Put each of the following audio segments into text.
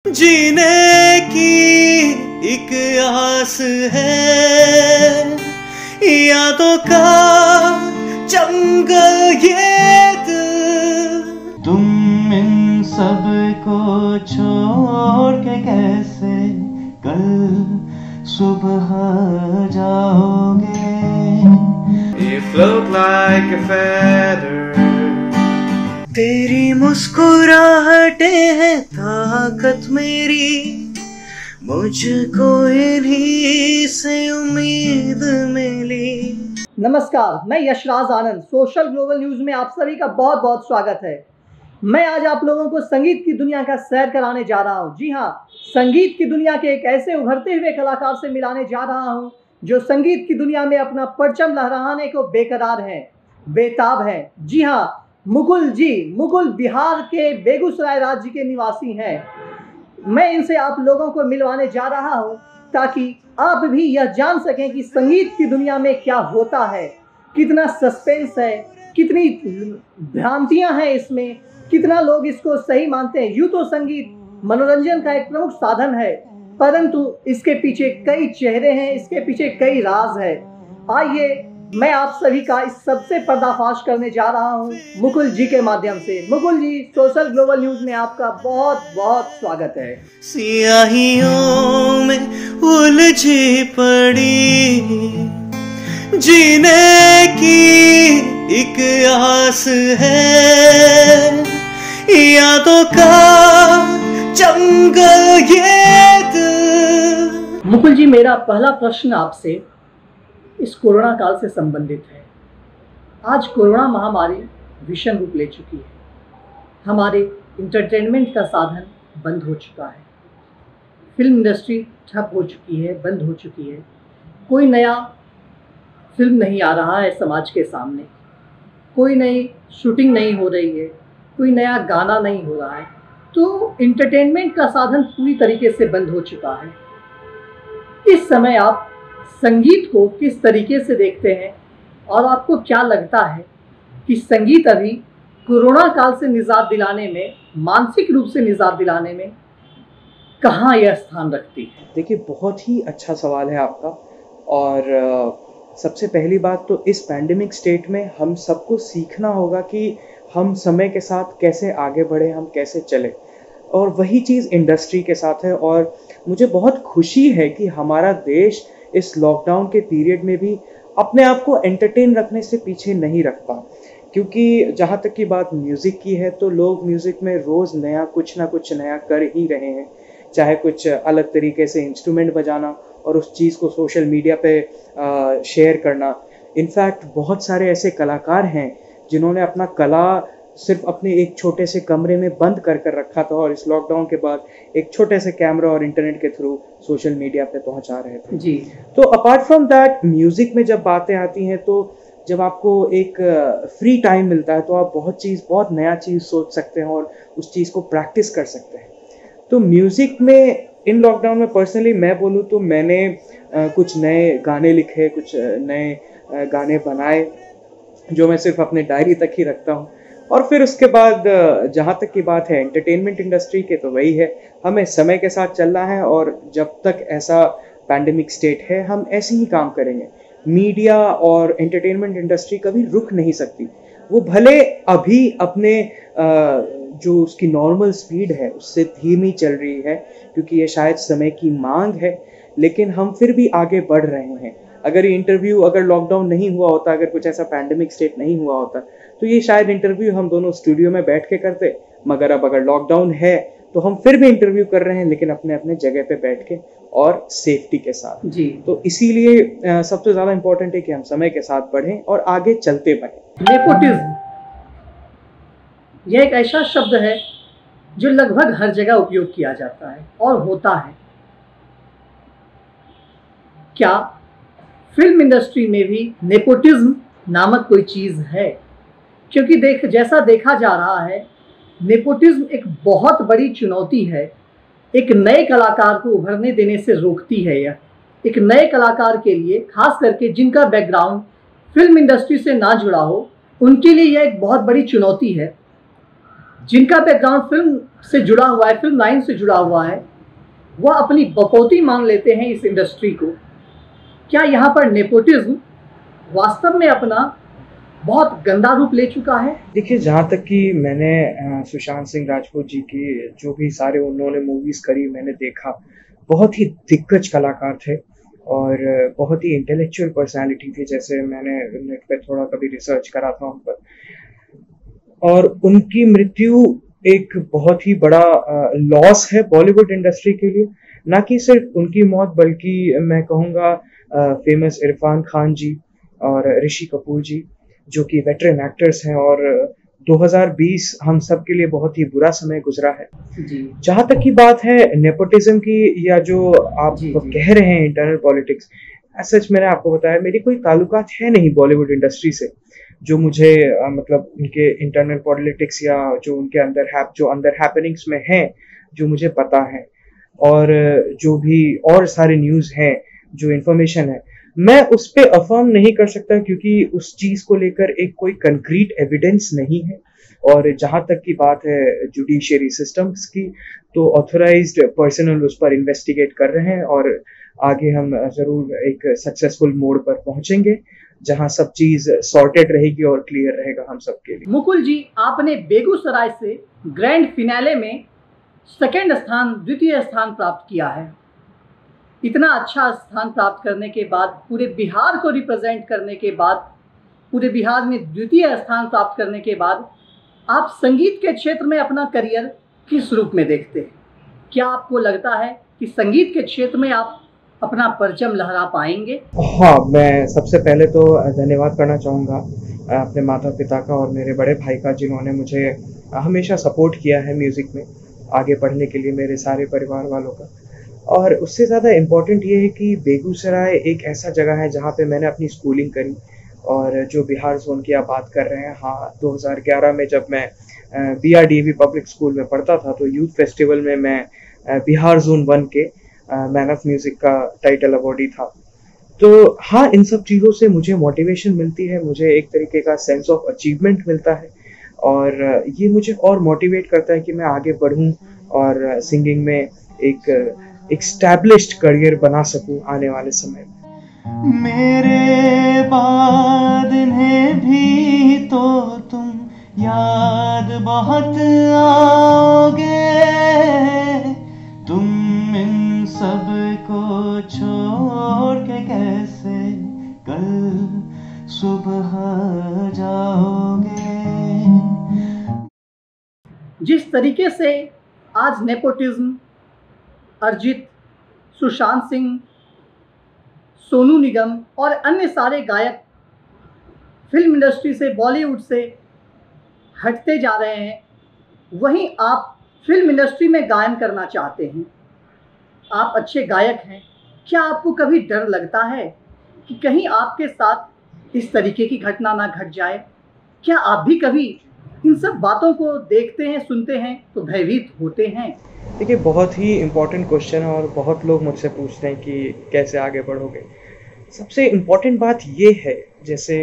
जीने की एक आस है, यादों का जंगल ये दिल। तुम इन सब को छोड़ के कैसे कल सुबह जाओगे? You float like a feather, तेरी मुस्कुराहटें हैं ताकत मेरी, मुझको इन्हीं से उम्मीद मिली। नमस्कार, मैं यशराज आनंद, सोशल ग्लोबल न्यूज में आप सभी का बहुत बहुत स्वागत है। मैं आज आप लोगों को संगीत की दुनिया का सैर कराने जा रहा हूं। जी हां, संगीत की दुनिया के एक ऐसे उभरते हुए कलाकार से मिलाने जा रहा हूं जो संगीत की दुनिया में अपना परचम लहराने को बेकरार है, बेताब है। जी हां, मुकुल जी। मुकुल बिहार के बेगूसराय राज्य के निवासी हैं। मैं इनसे आप लोगों को मिलवाने जा रहा हूं ताकि आप भी यह जान सकें कि संगीत की दुनिया में क्या होता है, कितना सस्पेंस है, कितनी भ्रांतियां हैं इसमें, कितना लोग इसको सही मानते हैं। यूं तो संगीत मनोरंजन का एक प्रमुख साधन है, परंतु इसके पीछे कई चेहरे हैं, इसके पीछे कई राज है। आइए मैं आप सभी का इस सबसे पर्दाफाश करने जा रहा हूं मुकुल जी के माध्यम से। मुकुल जी, सोशल ग्लोबल न्यूज में आपका बहुत बहुत स्वागत है। सियाहियों में उलझी पड़ी जीने की एक आस है, यादों का जंगल ये दिल। मुकुल जी, मेरा पहला प्रश्न आपसे इस कोरोना काल से संबंधित है। आज कोरोना महामारी भीषण रूप ले चुकी है, हमारे इंटरटेनमेंट का साधन बंद हो चुका है, फिल्म इंडस्ट्री ठप हो चुकी है, बंद हो चुकी है, कोई नया फिल्म नहीं आ रहा है समाज के सामने, कोई नई शूटिंग नहीं हो रही है, कोई नया गाना नहीं हो रहा है, तो इंटरटेनमेंट का साधन पूरी तरीके से बंद हो चुका है। इस समय आप संगीत को किस तरीके से देखते हैं और आपको क्या लगता है कि संगीत अभी कोरोना काल से निजात दिलाने में, मानसिक रूप से निजात दिलाने में कहाँ यह स्थान रखती है? देखिए, बहुत ही अच्छा सवाल है आपका। और सबसे पहली बात तो इस पैंडेमिक स्टेट में हम सबको सीखना होगा कि हम समय के साथ कैसे आगे बढ़े, हम कैसे चले, और वही चीज़ इंडस्ट्री के साथ है। और मुझे बहुत खुशी है कि हमारा देश इस लॉकडाउन के पीरियड में भी अपने आप को एंटरटेन रखने से पीछे नहीं रखता, क्योंकि जहाँ तक की बात म्यूज़िक की है तो लोग म्यूज़िक में रोज़ नया कुछ ना कुछ नया कर ही रहे हैं, चाहे कुछ अलग तरीके से इंस्ट्रूमेंट बजाना और उस चीज़ को सोशल मीडिया पे शेयर करना। इनफैक्ट बहुत सारे ऐसे कलाकार हैं जिन्होंने अपना कला सिर्फ अपने एक छोटे से कमरे में बंद कर रखा था और इस लॉकडाउन के बाद एक छोटे से कैमरा और इंटरनेट के थ्रू सोशल मीडिया पे पहुंचा रहे थे जी। तो अपार्ट फ्रॉम दैट, म्यूजिक में जब बातें आती हैं तो जब आपको एक फ्री टाइम मिलता है तो आप बहुत नया चीज़ सोच सकते हैं और उस चीज़ को प्रैक्टिस कर सकते हैं। तो म्यूजिक में इन लॉकडाउन में पर्सनली मैं बोलूँ तो मैंने कुछ नए गाने लिखे, कुछ नए गाने बनाए जो मैं सिर्फ अपने डायरी तक ही रखता हूँ। और फिर उसके बाद जहाँ तक की बात है एंटरटेनमेंट इंडस्ट्री के, तो वही है, हमें समय के साथ चलना है और जब तक ऐसा पैंडेमिक स्टेट है हम ऐसे ही काम करेंगे। मीडिया और एंटरटेनमेंट इंडस्ट्री कभी रुक नहीं सकती। वो भले अभी अपने जो उसकी नॉर्मल स्पीड है उससे धीमी चल रही है क्योंकि ये शायद समय की मांग है, लेकिन हम फिर भी आगे बढ़ रहे हैं। अगर ये इंटरव्यू, अगर लॉकडाउन नहीं हुआ होता, अगर कुछ ऐसा पैंडेमिक स्टेट नहीं हुआ होता, तो ये शायद इंटरव्यू हम दोनों स्टूडियो में बैठ के करते। मगर अब अगर लॉकडाउन है तो हम फिर भी इंटरव्यू कर रहे हैं, लेकिन अपने अपने जगह पे बैठ के और सेफ्टी के साथ जी। तो इसीलिए सबसे ज्यादा इंपॉर्टेंट है कि हम समय के साथ बढ़ें और आगे चलते बढ़ें। नेपोटिज्म, यह एक ऐसा शब्द है जो लगभग हर जगह उपयोग किया जाता है और होता है। क्या फिल्म इंडस्ट्री में भी नेपोटिज्म नामक कोई चीज है? क्योंकि जैसा देखा जा रहा है, नेपोटिज्म एक बहुत बड़ी चुनौती है। एक नए कलाकार को उभरने देने से रोकती है। यह एक नए कलाकार के लिए, खास करके जिनका बैकग्राउंड फिल्म इंडस्ट्री से ना जुड़ा हो, उनके लिए यह एक बहुत बड़ी चुनौती है। जिनका बैकग्राउंड फिल्म से जुड़ा हुआ है, फिल्म लाइन से जुड़ा हुआ है, वह अपनी बकौती मान लेते हैं इस इंडस्ट्री को। क्या यहाँ पर नेपोटिज्म वास्तव में अपना बहुत गंदा रूप ले चुका है? देखिए, जहाँ तक कि मैंने सुशांत सिंह राजपूत जी की जो भी सारे उन्होंने मूवीज़ करी मैंने देखा, बहुत ही दिग्गज कलाकार थे और बहुत ही इंटेलेक्चुअल पर्सनालिटी थी, जैसे मैंने नेट पे थोड़ा कभी रिसर्च करा था उन पर। और उनकी मृत्यु एक बहुत ही बड़ा लॉस है बॉलीवुड इंडस्ट्री के लिए। ना कि सिर्फ उनकी मौत, बल्कि मैं कहूँगा फेमस इरफान खान जी और ऋषि कपूर जी, जो कि वेटरन एक्टर्स हैं, और 2020 हम सब के लिए बहुत ही बुरा समय गुजरा है। जहाँ तक की बात है नेपोटिज्म की, या जो आप कह रहे हैं इंटरनल पॉलिटिक्स, सच मैंने आपको बताया मेरी कोई ताल्लुकात है नहीं बॉलीवुड इंडस्ट्री से, जो मुझे मतलब उनके इंटरनल पॉलिटिक्स या जो उनके अंदर हैपनिंग्स में है जो मुझे पता है, और जो भी और सारे न्यूज़ हैं, जो इन्फॉर्मेशन है, मैं उस पे अफर्म नहीं कर सकता क्योंकि उस चीज़ को लेकर एक कोई कंक्रीट एविडेंस नहीं है। और जहाँ तक की बात है जुडिशरी सिस्टम्स की, तो ऑथराइज्ड पर्सनल उस पर इन्वेस्टिगेट कर रहे हैं और आगे हम ज़रूर एक सक्सेसफुल मोड पर पहुँचेंगे जहाँ सब चीज़ सॉर्टेड रहेगी और क्लियर रहेगा हम सबके लिए। मुकुल जी, आपने बेगूसराय से ग्रैंड फिनाले में द्वितीय स्थान प्राप्त किया है। इतना अच्छा स्थान प्राप्त करने के बाद, पूरे बिहार को रिप्रेजेंट करने के बाद, पूरे बिहार में द्वितीय स्थान प्राप्त करने के बाद, आप संगीत के क्षेत्र में अपना करियर किस रूप में देखते हैं? क्या आपको लगता है कि संगीत के क्षेत्र में आप अपना परचम लहरा पाएंगे? हाँ, मैं सबसे पहले तो धन्यवाद करना चाहूँगा अपने माता पिता का और मेरे बड़े भाई का, जिन्होंने मुझे हमेशा सपोर्ट किया है म्यूज़िक में आगे बढ़ने के लिए, मेरे सारे परिवार वालों का। और उससे ज़्यादा इम्पोर्टेंट ये है कि बेगूसराय एक ऐसा जगह है जहाँ पे मैंने अपनी स्कूलिंग करी, और जो बिहार जोन की आप बात कर रहे हैं, हाँ, 2011 में जब मैं BRDAV पब्लिक स्कूल में पढ़ता था, तो यूथ फेस्टिवल में मैं बिहार जोन 1 के मैन ऑफ म्यूज़िक का टाइटल अवॉर्डी था। तो हाँ, इन सब चीज़ों से मुझे मोटिवेशन मिलती है, मुझे एक तरीके का सेंस ऑफ अचीवमेंट मिलता है, और ये मुझे और मोटिवेट करता है कि मैं आगे बढ़ूं और सिंगिंग में एक एस्टैब्लिश्ड करियर बना सकूं आने वाले समय में। मेरे बाद इन्हें भी तो तुम याद बहुत आओगे, तुम इन सब को छोड़ के कैसे कल सुबह जाओगे। जिस तरीके से आज नेपोटिज्म, अरिजीत, सुशांत सिंह, सोनू निगम और अन्य सारे गायक फिल्म इंडस्ट्री से, बॉलीवुड से हटते जा रहे हैं, वहीं आप फिल्म इंडस्ट्री में गायन करना चाहते हैं। आप अच्छे गायक हैं। क्या आपको कभी डर लगता है कि कहीं आपके साथ इस तरीके की घटना ना घट जाए? क्या आप भी कभी इन सब बातों को देखते हैं, सुनते हैं तो भयभीत होते हैं? देखिए, बहुत ही इम्पोर्टेंट क्वेश्चन है और बहुत लोग मुझसे पूछते हैं कि कैसे आगे बढ़ोगे। सबसे इम्पोर्टेंट बात ये है, जैसे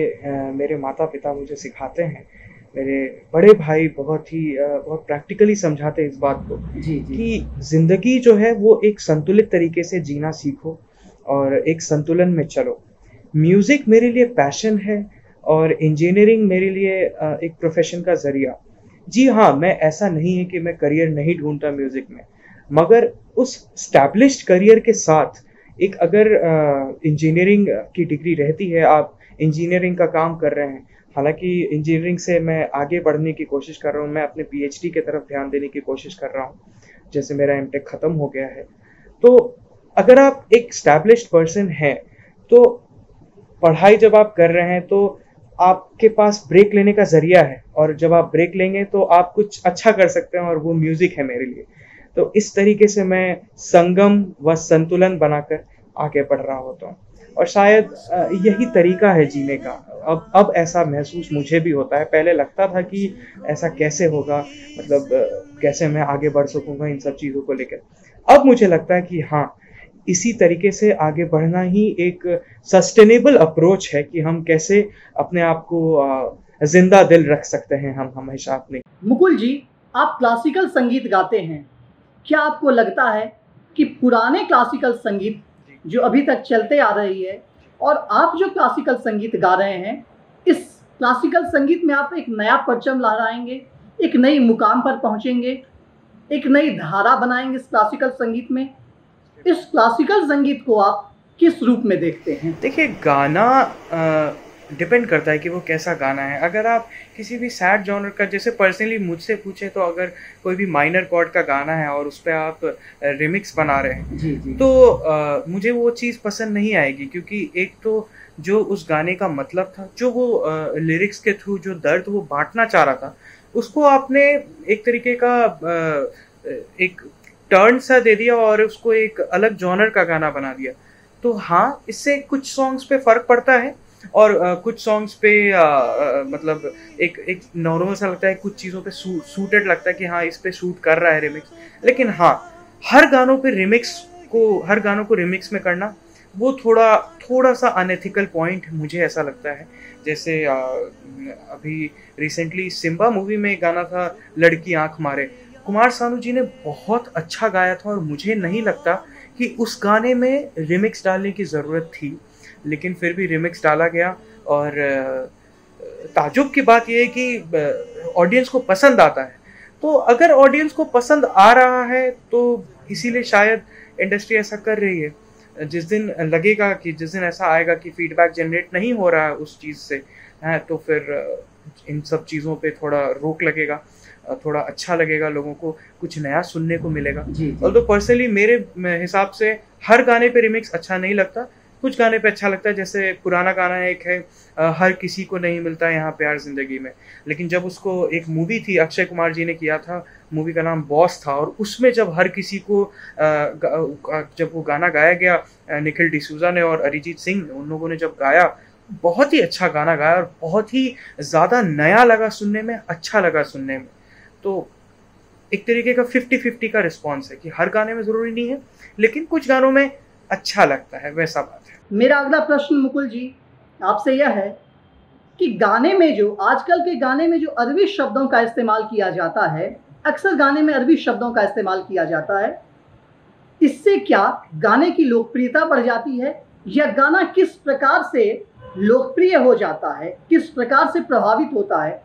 मेरे माता पिता मुझे सिखाते हैं, मेरे बड़े भाई बहुत प्रैक्टिकली समझाते हैं इस बात को कि ज़िंदगी जो है वो एक संतुलित तरीके से जीना सीखो और एक संतुलन में चलो। म्यूज़िक मेरे लिए पैशन है और इंजीनियरिंग मेरे लिए एक प्रोफेशन का ज़रिया। जी हाँ, मैं ऐसा नहीं है कि मैं करियर नहीं ढूंढता म्यूज़िक में, मगर उस स्टैब्लिश्ड करियर के साथ एक अगर इंजीनियरिंग की डिग्री रहती है, आप इंजीनियरिंग का काम कर रहे हैं, हालांकि इंजीनियरिंग से मैं आगे बढ़ने की कोशिश कर रहा हूँ, मैं अपने PhD की तरफ ध्यान देने की कोशिश कर रहा हूँ, जैसे मेरा M.Tech ख़त्म हो गया है। तो अगर आप एक स्टैब्लिश्ड पर्सन हैं, तो पढ़ाई जब आप कर रहे हैं तो आपके पास ब्रेक लेने का ज़रिया है, और जब आप ब्रेक लेंगे तो आप कुछ अच्छा कर सकते हैं, और वो म्यूज़िक है मेरे लिए। तो इस तरीके से मैं संगम व संतुलन बनाकर आगे बढ़ रहा होता हूँ, और शायद यही तरीका है जीने का। अब ऐसा महसूस मुझे भी होता है। पहले लगता था कि ऐसा कैसे होगा, मतलब कैसे मैं आगे बढ़ सकूँगा इन सब चीज़ों को लेकर। अब मुझे लगता है कि हाँ, इसी तरीके से आगे बढ़ना ही एक सस्टेनेबल अप्रोच है कि हम कैसे अपने आप को जिंदा दिल रख सकते हैं हम हमेशा अपने। मुकुल जी, आप क्लासिकल संगीत गाते हैं, क्या आपको लगता है कि पुराने क्लासिकल संगीत जो अभी तक चलते आ रही है और आप जो क्लासिकल संगीत गा रहे हैं, इस क्लासिकल संगीत में आप एक नया परचम लहराएंगे, एक नई मुकाम पर पहुंचेंगे, एक नई धारा बनाएंगे इस क्लासिकल संगीत में? इस क्लासिकल संगीत को आप किस रूप में देखते हैं? देखिए, गाना डिपेंड करता है कि वो कैसा गाना है। अगर आप किसी भी सैड जॉनर का, जैसे पर्सनली मुझसे पूछे तो अगर कोई भी माइनर कॉर्ड का गाना है और उस पर आप रिमिक्स बना रहे हैं जी जी। तो मुझे वो चीज़ पसंद नहीं आएगी, क्योंकि एक तो जो उस गाने का मतलब था, जो वो लिरिक्स के थ्रू जो दर्द वो बांटना चाह रहा था, उसको आपने एक तरीके का एक टर्न सा दे दिया और उसको एक अलग जॉनर का गाना बना दिया। तो हाँ, इससे कुछ सॉन्ग्स पे फर्क पड़ता है और कुछ सॉन्ग्स पे मतलब एक नॉर्मल सा लगता है, कुछ चीज़ों पे सूटेड लगता है कि हाँ इस पे सूट कर रहा है रिमिक्स। लेकिन हाँ, हर गानों को रिमिक्स में करना वो थोड़ा सा अनएथिकल पॉइंट मुझे ऐसा लगता है। जैसे अभी रिसेंटली सिम्बा मूवी में एक गाना था लड़की आंख मारे, कुमार सानू जी ने बहुत अच्छा गाया था और मुझे नहीं लगता कि उस गाने में रिमिक्स डालने की ज़रूरत थी, लेकिन फिर भी रिमिक्स डाला गया। और ताजुब की बात यह है कि ऑडियंस को पसंद आता है। तो अगर ऑडियंस को पसंद आ रहा है तो इसीलिए शायद इंडस्ट्री ऐसा कर रही है। जिस दिन ऐसा आएगा कि फीडबैक जनरेट नहीं हो रहा है उस चीज़ से, तो फिर इन सब चीज़ों पे थोड़ा रोक लगेगा, थोड़ा अच्छा लगेगा, लोगों को कुछ नया सुनने को मिलेगा। तो पर्सनली मेरे हिसाब से हर गाने पे रिमिक्स अच्छा नहीं लगता, कुछ गाने पे अच्छा लगता है। जैसे पुराना गाना एक है हर किसी को नहीं मिलता यहाँ प्यार जिंदगी में, लेकिन जब उसको एक मूवी थी अक्षय कुमार जी ने किया था, मूवी का नाम बॉस था, और उसमें जब हर किसी को जब वो गाना गाया गया निखिल डिसूजा ने और अरिजीत सिंह ने, उन लोगों ने जब गाया, बहुत ही अच्छा गाना गाया और बहुत ही ज़्यादा नया लगा सुनने में, अच्छा लगा सुनने में। तो एक तरीके का 50-50 का रिस्पॉन्स है कि हर गाने में ज़रूरी नहीं है, लेकिन कुछ गानों में अच्छा लगता है, वैसा बात है। मेरा अगला प्रश्न मुकुल जी आपसे यह है कि गाने में जो आजकल के गाने में जो अरबी शब्दों का इस्तेमाल किया जाता है, अक्सर गाने में अरबी शब्दों का इस्तेमाल किया जाता है, इससे क्या गाने की लोकप्रियता बढ़ जाती है, या गाना किस प्रकार से लोकप्रिय हो जाता है, किस प्रकार से प्रभावित होता है?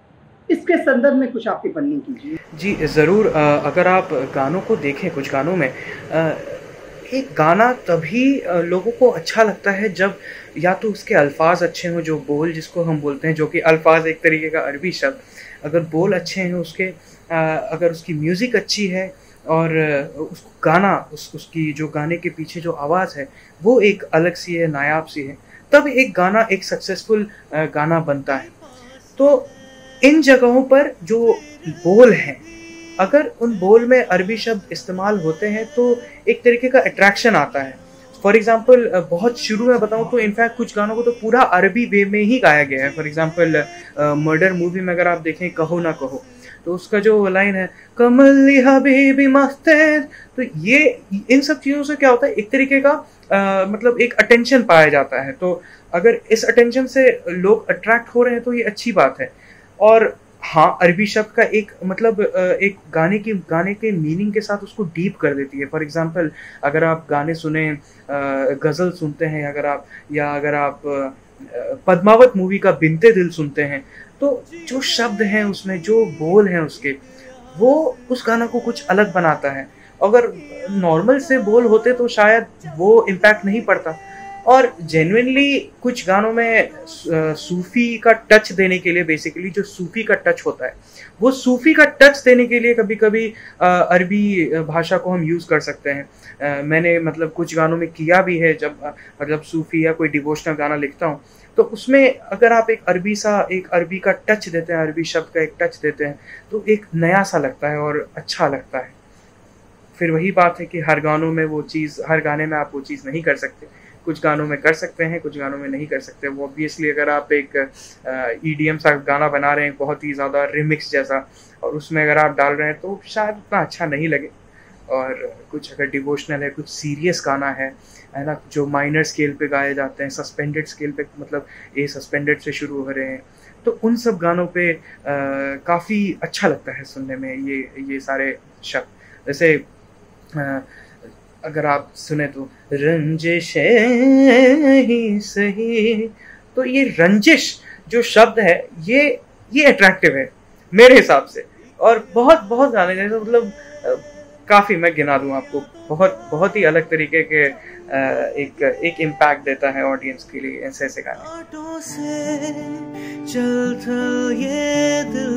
इसके संदर्भ में कुछ आप टिप्पणी कीजिए। जी ज़रूर। अगर आप गानों को देखें, कुछ गानों में एक गाना तभी लोगों को अच्छा लगता है जब या तो उसके अल्फाज अच्छे हों, जो बोल जिसको हम बोलते हैं, जो कि अल्फाज एक तरीके का अरबी शब्द, अगर बोल अच्छे हैं उसके, अगर उसकी म्यूज़िक अच्छी है और उसको गाना उसकी जो गाने के पीछे जो आवाज़ है वो एक अलग सी है, नायाब सी है, तब एक गाना एक सक्सेसफुल गाना बनता है। तो इन जगहों पर जो बोल हैं, अगर उन बोल में अरबी शब्द इस्तेमाल होते हैं तो एक तरीके का अट्रैक्शन आता है। फॉर एग्जांपल बहुत शुरू में बताऊं तो इनफैक्ट कुछ गानों को तो पूरा अरबी वे में ही गाया गया है। फॉर एग्जांपल मर्डर मूवी में अगर आप देखें कहो ना कहो, तो उसका जो लाइन है कमली हबीबी मस्तेद, तो ये इन सब चीज़ों से क्या होता है, एक तरीके का मतलब एक अटेंशन पाया जाता है। तो अगर इस अटेंशन से लोग अट्रैक्ट हो रहे हैं तो ये अच्छी बात है। और हाँ, अरबी शब्द का एक मतलब एक गाने के मीनिंग के साथ उसको डीप कर देती है। फॉर एग्जांपल अगर आप गाने सुने, गज़ल सुनते हैं, अगर आप पद्मावत मूवी का बिनते दिल सुनते हैं, तो जो शब्द हैं उसमें, जो बोल हैं उसके, वो उस गाना को कुछ अलग बनाता है। अगर नॉर्मल से बोल होते तो शायद वो इम्पैक्ट नहीं पड़ता। और जेन्युइनली कुछ गानों में सूफ़ी का टच देने के लिए, बेसिकली जो सूफ़ी का टच होता है, वो सूफ़ी का टच देने के लिए कभी कभी अरबी भाषा को हम यूज़ कर सकते हैं। मैंने मतलब कुछ गानों में किया भी है, जब मतलब सूफ़ी या कोई डिवोशनल गाना लिखता हूँ तो उसमें अगर आप एक अरबी का टच देते हैं, अरबी शब्द का एक टच देते हैं, तो एक नया सा लगता है और अच्छा लगता है। फिर वही बात है कि हर गाने में आप वो चीज़ नहीं कर सकते। कुछ गानों में कर सकते हैं, कुछ गानों में नहीं कर सकते। वो ऑब्वियसली अगर आप एक EDM सा गाना बना रहे हैं, बहुत ही ज़्यादा रिमिक्स जैसा, और उसमें अगर आप डाल रहे हैं तो शायद उतना अच्छा नहीं लगे। और कुछ अगर डिवोशनल है, कुछ सीरियस गाना है ना, जो माइनर स्केल पे गाए जाते हैं, सस्पेंडेड स्केल पे, मतलब ए सस्पेंडेड से शुरू हो रहे हैं, तो उन सब गानों पे काफ़ी अच्छा लगता है सुनने में ये सारे शब्द। जैसे अगर आप सुने तो रंजिशें ही सही, तो ये रंजिश जो शब्द है ये अट्रैक्टिव है मेरे हिसाब से। और बहुत बहुत गाने जैसे मतलब काफ़ी मैं गिना दूँ आपको, बहुत बहुत ही अलग तरीके के एक इम्पैक्ट देता है ऑडियंस के लिए ऐसे ऐसे गाने। आटों से चलता ये दिल,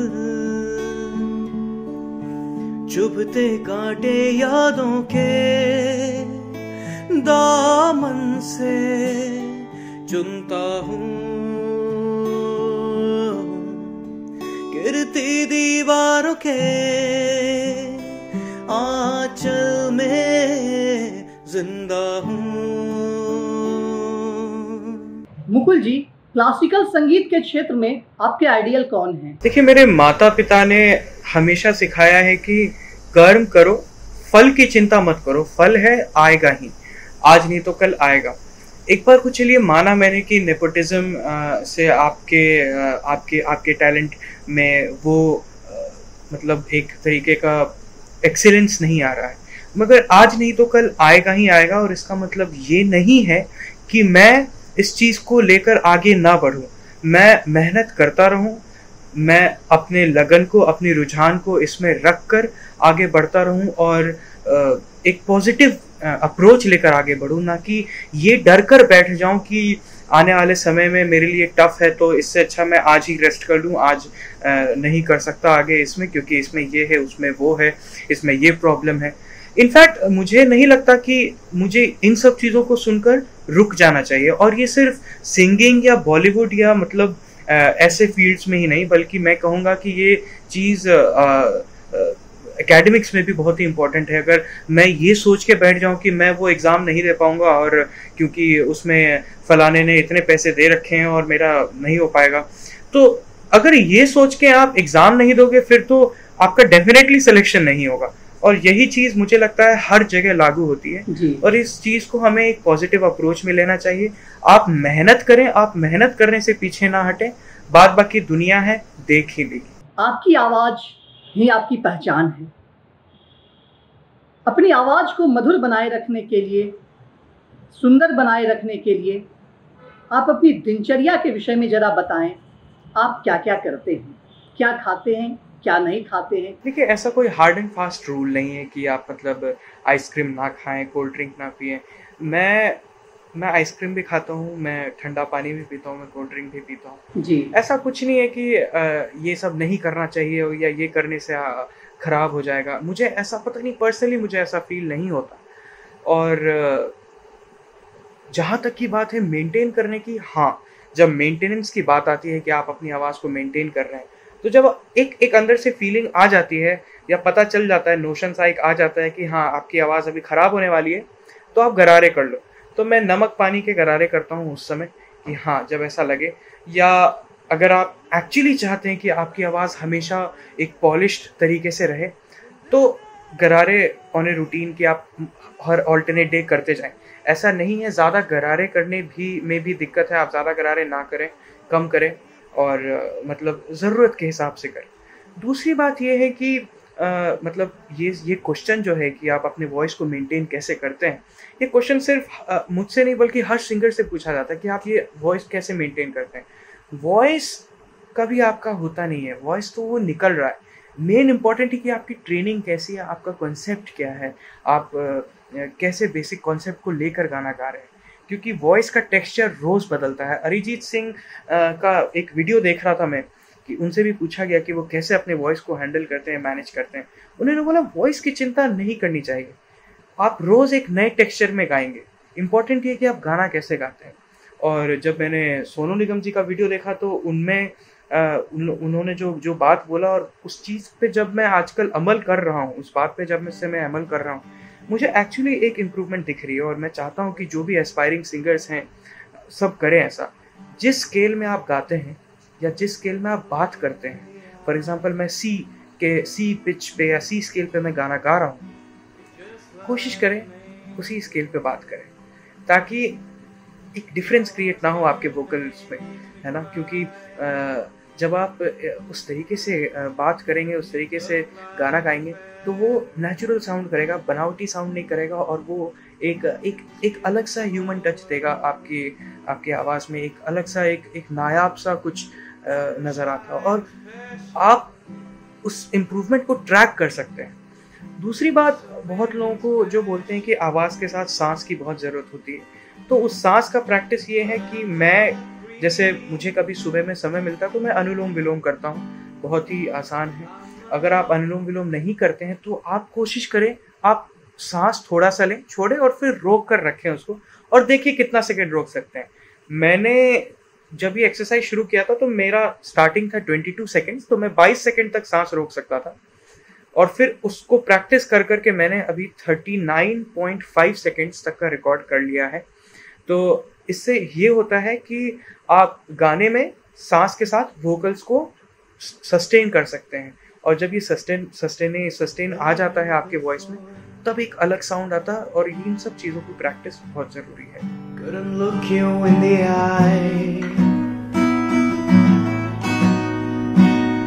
चुभते कांटे यादों के दामन से चुनता हूँ, गिरती दीवारों के आंचल में जिंदा हूँ। मुकुल जी, क्लासिकल संगीत के क्षेत्र में आपके आइडियल कौन हैं? देखिए, मेरे माता पिता ने हमेशा सिखाया है कि कर्म करो, फल की चिंता मत करो, फल है आएगा ही, आज नहीं तो कल आएगा। एक बार कुछ चलिए माना मैंने कि नेपोटिज्म से आपके टैलेंट में वो मतलब एक तरीके का एक्सीलेंस नहीं आ रहा है, मगर आज नहीं तो कल आएगा ही आएगा। और इसका मतलब ये नहीं है कि मैं इस चीज़ को लेकर आगे ना बढ़ूं, मैं मेहनत करता रहूं, मैं अपने लगन को, अपनी रुझान को इसमें रख कर आगे बढ़ता रहूं और एक पॉजिटिव अप्रोच लेकर आगे बढ़ूं, ना कि ये डर कर बैठ जाऊं कि आने वाले समय में मेरे लिए टफ है तो इससे अच्छा मैं आज ही रेस्ट कर लूं, आज नहीं कर सकता आगे इसमें क्योंकि इसमें ये है, उसमें वो है, इसमें ये प्रॉब्लम है। इनफैक्ट मुझे नहीं लगता कि मुझे इन सब चीज़ों को सुनकर रुक जाना चाहिए। और ये सिर्फ सिंगिंग या बॉलीवुड या मतलब ऐसे फील्ड्स में ही नहीं, बल्कि मैं कहूँगा कि ये चीज़ एकेडमिक्स में भी बहुत ही इंपॉर्टेंट है। अगर मैं ये सोच के बैठ जाऊं कि मैं वो एग्ज़ाम नहीं दे पाऊंगा और क्योंकि उसमें फलाने ने इतने पैसे दे रखे हैं और मेरा नहीं हो पाएगा, तो अगर ये सोच के आप एग्ज़ाम नहीं दोगे फिर तो आपका डेफिनेटली सिलेक्शन नहीं होगा। और यही चीज़ मुझे लगता है हर जगह लागू होती है और इस चीज़ को हमें एक पॉजिटिव अप्रोच में लेना चाहिए। आप मेहनत करें, आप मेहनत करने से पीछे ना हटें, बाद बाकी दुनिया है देख ही लेगी। आपकी आवाज़ ही आपकी पहचान है। अपनी आवाज़ को मधुर बनाए रखने के लिए, सुंदर बनाए रखने के लिए आप अपनी दिनचर्या के विषय में ज़रा बताएं। आप क्या क्या करते हैं, क्या खाते हैं, क्या नहीं खाते हैं? देखिए, ऐसा कोई हार्ड एंड फास्ट रूल नहीं है कि आप मतलब आइसक्रीम ना खाएं, कोल्ड ड्रिंक ना पिएं। मैं आइसक्रीम भी खाता हूँ, मैं ठंडा पानी भी पीता हूँ, मैं कोल्ड ड्रिंक भी पीता हूँ जी। ऐसा कुछ नहीं है कि ये सब नहीं करना चाहिए या ये करने से ख़राब हो जाएगा। मुझे ऐसा पता नहीं, पर्सनली मुझे ऐसा फील नहीं होता। और जहाँ तक की बात है मेंटेन करने की, हाँ, जब मेंटेनेंस की बात आती है कि आप अपनी आवाज़ को मेंटेन कर रहे हैं, तो जब एक अंदर से फीलिंग आ जाती है या पता चल जाता है, नोशन सा एक आ जाता है कि हाँ आपकी आवाज़ अभी ख़राब होने वाली है, तो आप गरारे कर लो। तो मैं नमक पानी के गरारे करता हूँ उस समय कि हाँ, जब ऐसा लगे। या अगर आप एक्चुअली चाहते हैं कि आपकी आवाज़ हमेशा एक पॉलिश्ड तरीके से रहे, तो गरारे ऑन ए रूटीन कि आप हर ऑल्टरनेट डे करते जाएं। ऐसा नहीं है, ज़्यादा गरारे करने में भी दिक्कत है। आप ज़्यादा गरारे ना करें, कम करें और मतलब ज़रूरत के हिसाब से करें। दूसरी बात ये है कि मतलब ये क्वेश्चन जो है कि आप अपने वॉइस को मेंटेन कैसे करते हैं, ये क्वेश्चन सिर्फ मुझसे नहीं बल्कि हर सिंगर से पूछा जाता है कि आप ये वॉइस कैसे मेंटेन करते हैं। वॉइस कभी आपका होता नहीं है, वॉइस तो वो निकल रहा है। मेन इम्पॉर्टेंट है कि आपकी ट्रेनिंग कैसी है, आपका कॉन्सेप्ट क्या है, आप कैसे बेसिक कॉन्सेप्ट को लेकर गाना गा रहे हैं, क्योंकि वॉइस का टेक्सचर रोज़ बदलता है। अरिजीत सिंह का एक वीडियो देख रहा था मैं कि उनसे भी पूछा गया कि वो कैसे अपने वॉइस को हैंडल करते हैं, मैनेज करते हैं। उन्होंने बोला वॉइस की चिंता नहीं करनी चाहिए, आप रोज़ एक नए टेक्सचर में गाएंगे, इम्पॉर्टेंट ये कि आप गाना कैसे गाते हैं। और जब मैंने सोनू निगम जी का वीडियो देखा तो उनमें उन्होंने जो बात बोला और उस चीज़ पे जब मैं आजकल अमल कर रहा हूँ, उस बात पे जब मैं अमल कर रहा हूँ, मुझे एक्चुअली एक इम्प्रूवमेंट दिख रही है। और मैं चाहता हूँ कि जो भी एस्पायरिंग सिंगर्स हैं सब करें ऐसा। जिस स्केल में आप गाते हैं या जिस स्केल में आप बात करते हैं, फॉर एग्जांपल मैं सी पिच पे या सी स्केल पे मैं गाना गा रहा हूँ, कोशिश करें उसी स्केल पे बात करें ताकि एक डिफरेंस क्रिएट ना हो आपके वोकल्स में, है ना। क्योंकि जब आप उस तरीके से बात करेंगे, उस तरीके से गाना गाएंगे, तो वो नेचुरल साउंड करेगा, बनावटी साउंड नहीं करेगा, और वो एक अलग सा ह्यूमन टच देगा आपकी आवाज़ में। एक अलग सा एक नायाब सा कुछ नज़र आता है, और आप उस इम्प्रूवमेंट को ट्रैक कर सकते हैं। दूसरी बात, बहुत लोगों को जो बोलते हैं कि आवाज़ के साथ सांस की बहुत ज़रूरत होती है, तो उस सांस का प्रैक्टिस ये है कि जैसे मुझे कभी सुबह में समय मिलता है तो मैं अनुलोम विलोम करता हूँ। बहुत ही आसान है। अगर आप अनुलोम विलोम नहीं करते हैं तो आप कोशिश करें, आप सांस थोड़ा सा लें, छोड़ें और फिर रोक कर रखें उसको, और देखिए कितना सेकंड रोक सकते हैं। मैंने जब ये एक्सरसाइज शुरू किया था तो मेरा स्टार्टिंग था 22 सेकंड्स, तो मैं 22 सेकंड तक सांस रोक सकता था, और फिर उसको प्रैक्टिस कर करके मैंने अभी 39.5 सेकंड्स तक का रिकॉर्ड कर लिया है। तो इससे ये होता है कि आप गाने में सांस के साथ वोकल्स को सस्टेन कर सकते हैं, और जब ये सस्टेन आ जाता है आपके वॉइस में, तब एक अलग साउंड आता है, और इन सब चीज़ों की प्रैक्टिस बहुत ज़रूरी है। Couldn't look you in the eye.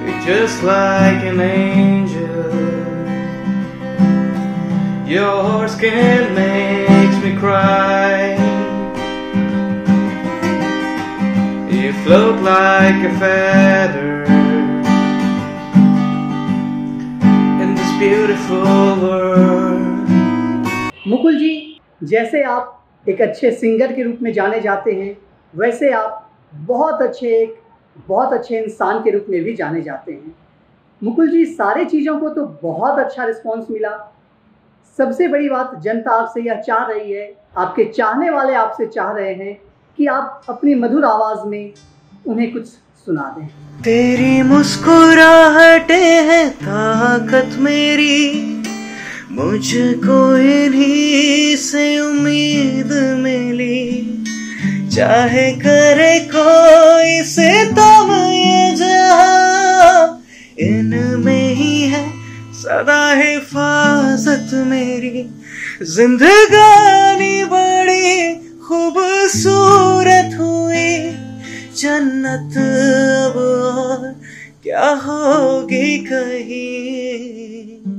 You're just like an angel. Your skin makes me cry. You float like a feather in this beautiful world. Mukul जी, जैसे आप एक अच्छे सिंगर के रूप में जाने जाते हैं, वैसे आप बहुत अच्छे इंसान के रूप में भी जाने जाते हैं। मुकुल जी, सारे चीज़ों को तो बहुत अच्छा रिस्पॉन्स मिला। सबसे बड़ी बात, जनता आपसे यह चाह रही है, आपके चाहने वाले आपसे चाह रहे हैं कि आप अपनी मधुर आवाज़ में उन्हें कुछ सुना दें। तेरी मुस्कुराहटें हैं ताकत मेरी, मुझको इन्हीं से उम्मीद मिली। चाहे करे कोई सितम ये जहां, इनमें ही है सदा हिफाजत मेरी। जिंदगानी बड़ी खूबसूरत हुई, जन्नत अब और क्या होगी कहीं।